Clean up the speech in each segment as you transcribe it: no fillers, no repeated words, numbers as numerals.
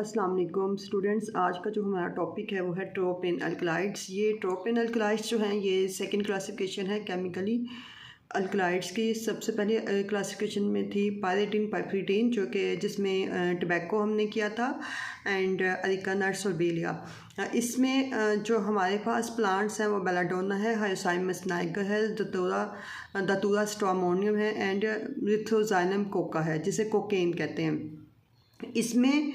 अस्सलाम वालेकुम स्टूडेंट्स। आज का जो हमारा टॉपिक है वो है ट्रोपेन अल्कलाइड्स। ये ट्रोपेन अल्कलाइड्स जो हैं ये सेकंड क्लासिफिकेशन है केमिकली अल्कलाइड्स की। सबसे पहले क्लासिफिकेशन में थी पायरेटिन पाइपरीटीन जो कि जिसमें टबैको हमने किया था एंड अरिका नट्स और बेलिया। इसमें जो हमारे पास प्लांट्स हैं वो बेलाडोना है, हायोसाइमस नाइगर है, दतूरा स्ट्रामोनियम है एंड रिथ्रोजाइनम कोका है जिसे कोकेन कहते हैं। इसमें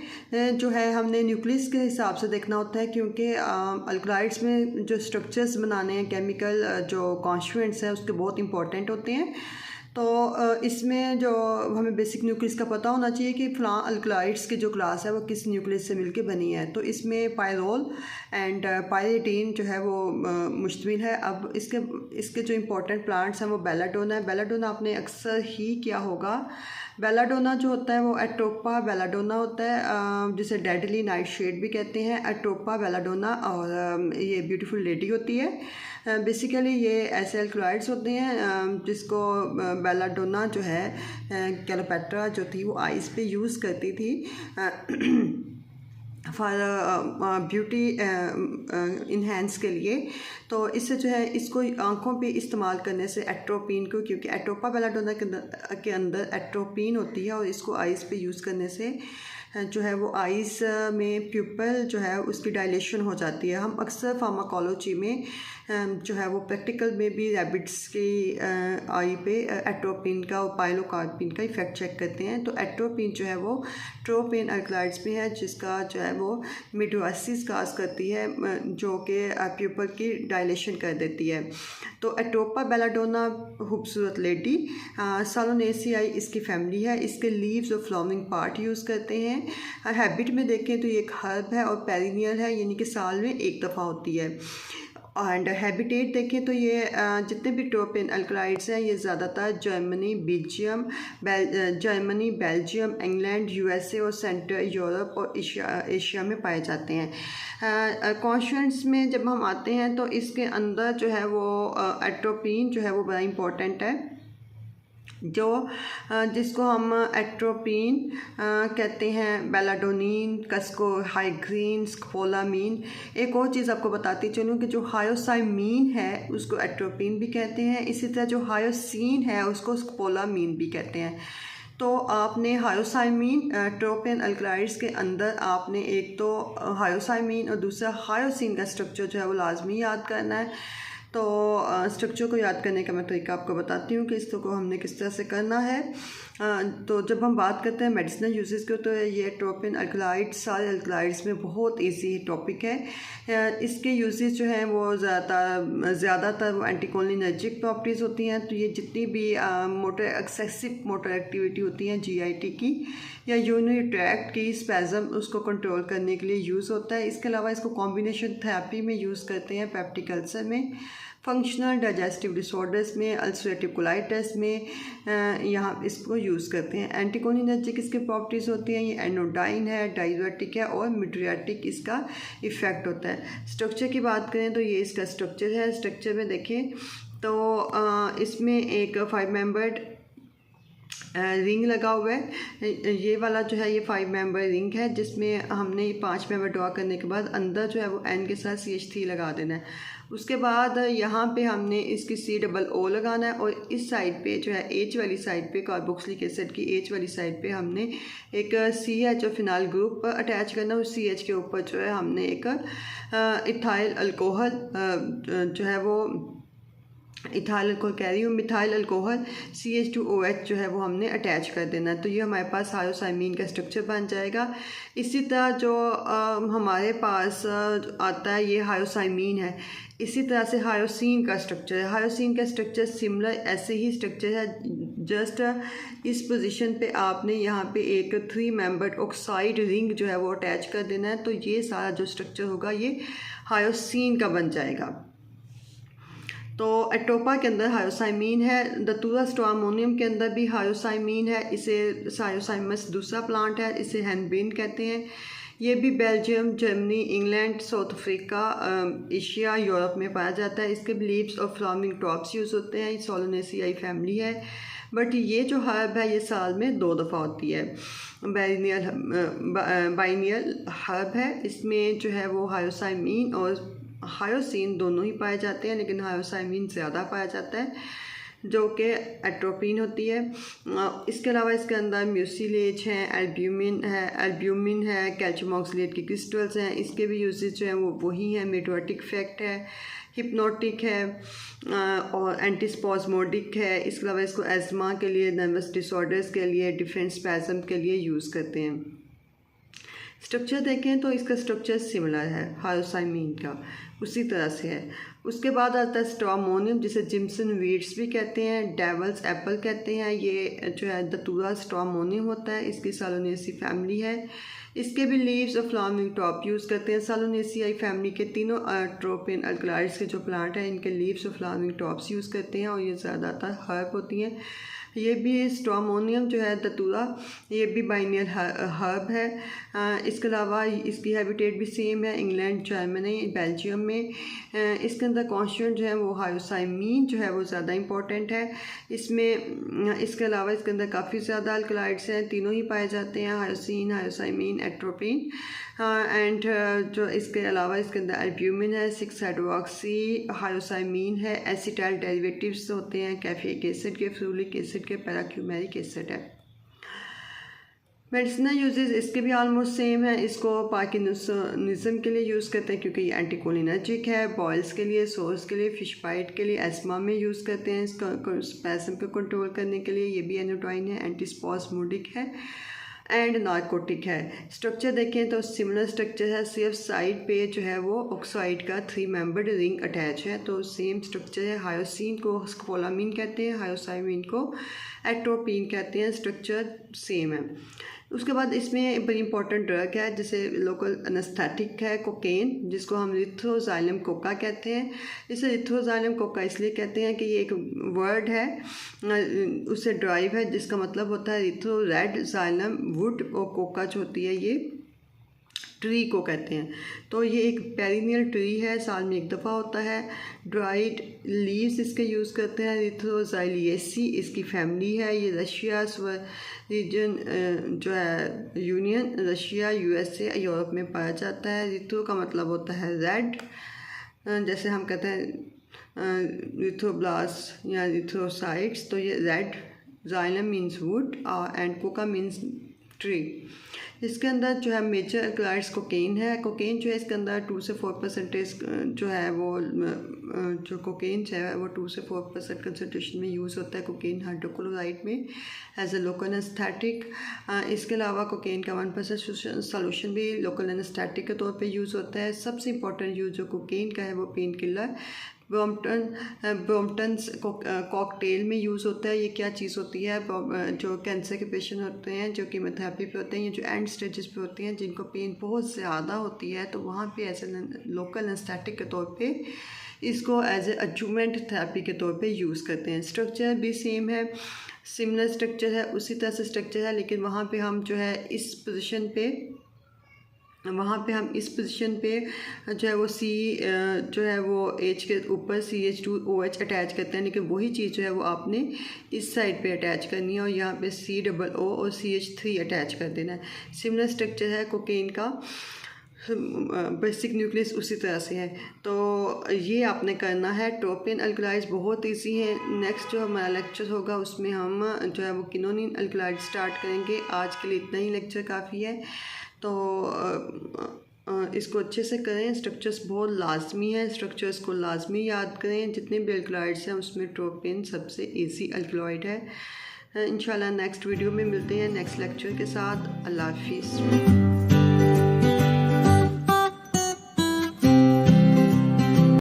जो है हमने न्यूक्लियस के हिसाब से देखना होता है क्योंकि अल्कलाइड्स में जो स्ट्रक्चर्स बनाने हैं केमिकल जो कॉन्स्टिट्यूएंट्स हैं उसके बहुत इंपॉर्टेंट होते हैं। तो इसमें जो हमें बेसिक न्यूक्लियस का पता होना चाहिए कि फ़लाँ अल्कलाइड्स की जो क्लास है वो किस न्यूक्लियस से मिलके बनी है। तो इसमें पायरोल एंड पायरेटीन जो है वो मुश्तमिल है। अब इसके जो इंपॉर्टेंट प्लांट्स हैं वो बेलाडोना है। बेलाडोना आपने अक्सर ही किया होगा। बेलाडोना जो होता है वो एट्रोपा बेलाडोना होता है जिसे डेडली नाइट शेड भी कहते हैं। एट्रोपा बेलाडोना और ये ब्यूटीफुल लेडी होती है। बेसिकली ये ऐसे अल्कलॉइड्स होते हैं जिसको बेलाडोना जो है क्लेयोपेट्रा जो थी वो आइस पे यूज़ करती थी फॉर ब्यूटी इन्हेंस के लिए। तो इससे जो है इसको आँखों पे इस्तेमाल करने से एट्रोपिन को, क्योंकि एट्रोपा बेलाडोना के अंदर एट्रोपिन होती है और इसको आइस पे यूज़ करने से जो है वो आइस में प्यूपल जो है उसकी डायलेशन हो जाती है। हम अक्सर फार्माकोलॉजी में जो है वो प्रैक्टिकल में भी रैबिट्स की आई पे एट्रोपिन का और पाइलोकार्पिन का इफेक्ट चेक करते हैं। तो एट्रोपिन जो है वो ट्रोपेन अल्कलाइड्स में है जिसका जो है वो मिडोसिस काज करती है जो कि प्यूपल की डायलेशन कर देती है। तो एट्रोपा बेलाडोना खूबसूरत लेडी सालोनेसियाई इसकी फैमिली है। इसके लीव्स और फ्लावरिंग पार्ट यूज़ करते हैं। हैबिट में देखें तो ये एक हर्ब है और पेरिनियल है, यानी कि साल में एक दफ़ा होती है। एंड हैबिटेट देखें तो ये जितने भी ट्रोपेन अल्कलाइड्स हैं ये ज़्यादातर जर्मनी, बेल्जियम, इंग्लैंड, यूएसए और सेंट्रल यूरोप और एशिया में पाए जाते हैं। कॉन्स्टिट्यूएंट्स में जब हम आते हैं तो इसके अंदर जो है वो एट्रोपिन जो है वो बड़ा इम्पोर्टेंट है, जो जिसको हम एट्रोपिन कहते हैं, बेलाडोनिन, कस्को हाइग्रीन, स्कोपोलामीन। एक और चीज़ आपको बताती चलूँ कि जो हायोसाइमीन है उसको एट्रोपिन भी कहते हैं, इसी तरह जो हायोसीन है उसको स्कोपोलामीन भी कहते हैं। तो आपने हायोसाइमीन ट्रोपेन अल्कलाइड्स के अंदर आपने एक तो हायोसाइमीन और दूसरा हायोसीन का स्ट्रक्चर जो है वो लाजमी याद करना है। तो स्ट्रक्चर को याद करने का मैं तरीका आपको बताती हूँ कि इसको हमने किस तरह से करना है। तो जब हम बात करते हैं मेडिसिनल यूजेस को तो ये ट्रोपेन अल्कलाइड्स सारे अल्कलाइड्स में बहुत इजी टॉपिक है। इसके यूजेस जो हैं वो ज़्यादातर वो एंटीकोलिनर्जिक प्रॉपर्टीज़ होती हैं। तो ये जितनी भी एक्सेसिव मोटर एक्टिविटी होती हैं जीआईटी की या यूरिनरी ट्रैक्ट की स्पैज़म उसको कंट्रोल करने के लिए यूज़ होता है। इसके अलावा इसको कॉम्बिनेशन थेरेपी में यूज़ करते हैं, पेप्टिक अल्सर में, फंक्शनल डाइजेस्टिव डिसऑर्डर्स में, अल्सरेटिव कोलाइटिस में यहाँ इसको यूज़ करते हैं। एंटीकोलिनर्जिक इसकी प्रॉपर्टीज़ होती हैं, ये एनोडाइन है, डाययूरेटिक है और मिड्रियाटिक इसका इफ़ेक्ट होता है। स्ट्रक्चर की बात करें तो ये इसका स्ट्रक्चर है। स्ट्रक्चर में देखें तो इसमें एक 5 मेंबर्ड रिंग लगा हुआ है। ये वाला जो है ये 5 मेंबर रिंग है जिसमें हमने 5 मेंबर ड्रॉ करने के बाद अंदर जो है वो एन के साथ CH3 लगा देना है। उसके बाद यहाँ पे हमने इसकी COO लगाना है और इस साइड पे जो है H वाली साइड पे कार्बोक्सिलिक एसिड की H वाली साइड पे हमने एक CH और फिनाइल ग्रुप अटैच करना है। उस CH के ऊपर जो है हमने एक इथाइल अल्कोहल जो है वो इथाइल अल्कोहल कह रही हूँ, मिथाइल अल्कोहल CH2OH जो है वो हमने अटैच कर देना है। तो ये हमारे पास हायोसाइमीन का स्ट्रक्चर बन जाएगा। इसी तरह जो हमारे पास आता है ये हायोसाइमीन है। इसी तरह से हायोसीन का स्ट्रक्चर है। हायोसीन का स्ट्रक्चर सिमिलर ऐसे ही स्ट्रक्चर है, जस्ट इस पोजीशन पे आपने यहाँ पे एक 3 मेंबर्ड ऑक्साइड रिंग जो है वो अटैच कर देना है। तो ये सारा जो स्ट्रक्चर होगा ये हायोसीन का बन जाएगा। तो एट्रोपा के अंदर हायोसाइमीन है, दतूरा स्ट्रामोनियम के अंदर भी हायोसाइमीन है। इसे हायोसाइमस दूसरा प्लांट है, इसे हैनबिन कहते हैं। ये भी Belgium, Germany, England, south Africa, Asia, Europe में पाया जाता है। इसके लीव्स और फ्लावरिंग टॉप्स यूज़ होते हैं। सोलोनेसियाई फैमिली है, बट ये जो हर्ब है ये साल में 2 दफ़ा होती है। बाइनियल हर्ब है। इसमें जो है वो हायोसाइमिन और हायोसिन दोनों ही पाए जाते हैं, लेकिन हायोसाइमिन ज़्यादा पाया जाता है जो कि एट्रोपिन होती है। इसके अलावा इसके अंदर म्यूसिलेज हैं, एल्ब्यूमिन है, कैल्शियम ऑक्सलेट की क्रिस्टल्स हैं। इसके भी यूजेज जो हैं वो वही हैं। मेटोटिक इफेक्ट है, हिप्नोटिक है और एंटीस्पाज्मोडिक है। इसके अलावा इसको एज़मा के लिए, नर्वस डिसऑर्डर्स के लिए, डिफरेंट स्पैज़म के लिए यूज़ करते हैं। स्ट्रक्चर देखें तो इसका स्ट्रक्चर सिमिलर है हायोसाइमिन का, उसी तरह से है। उसके बाद आता है स्ट्रामोनियम, जिसे जिम्सन वीड्स भी कहते हैं, डेवल्स एप्पल कहते हैं। ये जो है दतूरा स्ट्रामोनियम होता है, इसकी सालोनेसी फैमिली है। इसके भी लीव्स और फ्लावरिंग टॉप यूज़ करते हैं। सालोनेसियाई फैमिली के तीनों ट्रोपिन अल्कलॉइड्स के जो प्लांट हैं, इनके लीव्स और फ्लावरिंग टॉप्स यूज़ करते हैं और ये ज़्यादातर हर्ब होती हैं। ये भी स्ट्रामोनियम जो है दतूरा, ये भी बाइनियल हर्ब है। इसके अलावा इसकी हैबिटेट भी सेम है, इंग्लैंड, जर्मनी, बेल्जियम में। इसके अंदर कॉन्स्टिट्यूएंट जो है वो हायोसाइमिन जो है वो ज़्यादा इंपॉर्टेंट है इसमें। इसके अलावा इसके अंदर काफ़ी ज़्यादा अल्कलॉइड्स हैं, तीनों ही पाए जाते हैं, हायोसिन, हायोसाइमिन, एट्रोपिन। एंड जो इसके अलावा इसके अंदर एल्ब्यूमिन है, 6 हाइड्रोक्सी हायोसाइमिन है, एसिटाइल डेरिवेटिव्स होते हैं कैफिक एसिड के, फ्यूलिक एसिड के, पैराक्यूमेरिक एसिड है। मेडिसिनल यूजेस इसके भी ऑलमोस्ट सेम है। इसको पार्किंसनिज्म के लिए यूज़ करते हैं क्योंकि ये एंटीकोलिनर्जिक है, बॉयल्स के लिए, सोर्स के लिए, फिश बाइट के लिए, एस्मा में यूज़ करते हैं इसका स्पैसम को कंट्रोल करने के लिए। ये भी एनोटाइन है, एंटीस्पाज्मोडिक है एंड नार्कोटिक है। स्ट्रक्चर देखें तो सिमिलर स्ट्रक्चर है, सिर्फ साइड पे जो है वो ऑक्साइड का 3 मेंबर्ड रिंग अटैच है, तो सेम स्ट्रक्चर है। हायोसिन को स्कोपोलामिन कहते हैं, हायोसाइमिन को एट्रोपिन कहते हैं, स्ट्रक्चर सेम है। उसके बाद इसमें बड़ी इंपॉर्टेंट ड्रग है, जैसे लोकल एनेस्थेटिक है कोकेन, जिसको हम रिथ्रोजाइलम कोका कहते हैं। इसे रिथ्रोजाइलम कोका इसलिए कहते हैं कि ये एक वर्ड है, उससे ड्राइव है, जिसका मतलब होता है रिथ्रो रेड, जाइलम वुड, और कोका जो होती है ये ट्री को कहते हैं। तो ये एक पेरिनियल ट्री है, साल में एक दफ़ा होता है। ड्राइड लीव्स इसके यूज़ करते हैं। रिथ्रोजाइलिएसी इसकी फैमिली है। ये रशिया रीजन जो है यूनियन, रशिया, यूएसए, यूरोप में पाया जाता है। रिथ्रो का मतलब होता है रेड, जैसे हम कहते हैं रिथ्रोब्लास्ट या रिथ्रोसाइट्स, तो ये red. Xylem means would and Coca means tree. इसके अंदर जो है मेजर अल्कलॉइड्स कोकेन है। कोकेन जो है इसके अंदर 2 से 4% जो है वो जो कोकेन है वो 2 से 4% कंसनट्रेशन में यूज़ होता है कोकेन हाइड्रोक्लोराइड में एज ए लोकल एनेस्थेटिक। इसके अलावा कोकेन का 1% सॉल्यूशन भी लोकल एनेस्थेटिक के तौर पे यूज़ होता है। सबसे इंपॉर्टेंट यूज़ जो कोकेन का है वो पेन किलर ब्रोम्पटन्स कॉकटेल में यूज़ होता है। ये क्या चीज़ होती है, जो कैंसर के पेशेंट होते हैं, जो कीमोथेरेपी पे होते हैं, ये जो एंड स्टेजेस पे होते हैं, जिनको पेन बहुत ज़्यादा होती है, तो वहाँ पे एज ए लोकल एनेस्थेटिक के तौर पे इसको एज ए एडजुवेंट थेरेपी के तौर पे यूज़ करते हैं। स्ट्रक्चर भी सेम है, सिमिलर स्ट्रक्चर है, उसी तरह से स्ट्रक्चर है, लेकिन वहाँ पे हम जो है इस पोजीशन पे जो है वो जो है वो H के ऊपर CH2OH अटैच करते हैं, लेकिन वही चीज़ जो है वो आपने इस साइड पे अटैच करनी है और यहाँ पे COO और CH3 अटैच कर देना है। सिमिलर स्ट्रक्चर है कोकेन का, बेसिक न्यूक्लियस उसी तरह से है। तो ये आपने करना है। ट्रोपिन अल्कलॉइड्स बहुत ईजी है। नेक्स्ट जो हमारा लेक्चर होगा उसमें हम जो है वो किनोनिन अल्कलॉइड स्टार्ट करेंगे। आज के लिए इतना ही लेक्चर काफ़ी है, तो इसको अच्छे से करें। स्ट्रक्चर्स बहुत लाजमी है, स्ट्रक्चर्स को लाजमी याद करें। जितने भी अल्कलॉइड्स हैं उसमें ट्रोपिन सबसे इजी अल्कलॉइड है। इंशाल्लाह नेक्स्ट वीडियो में मिलते हैं नेक्स्ट लेक्चर के साथ। अल्लाह हाफिज़।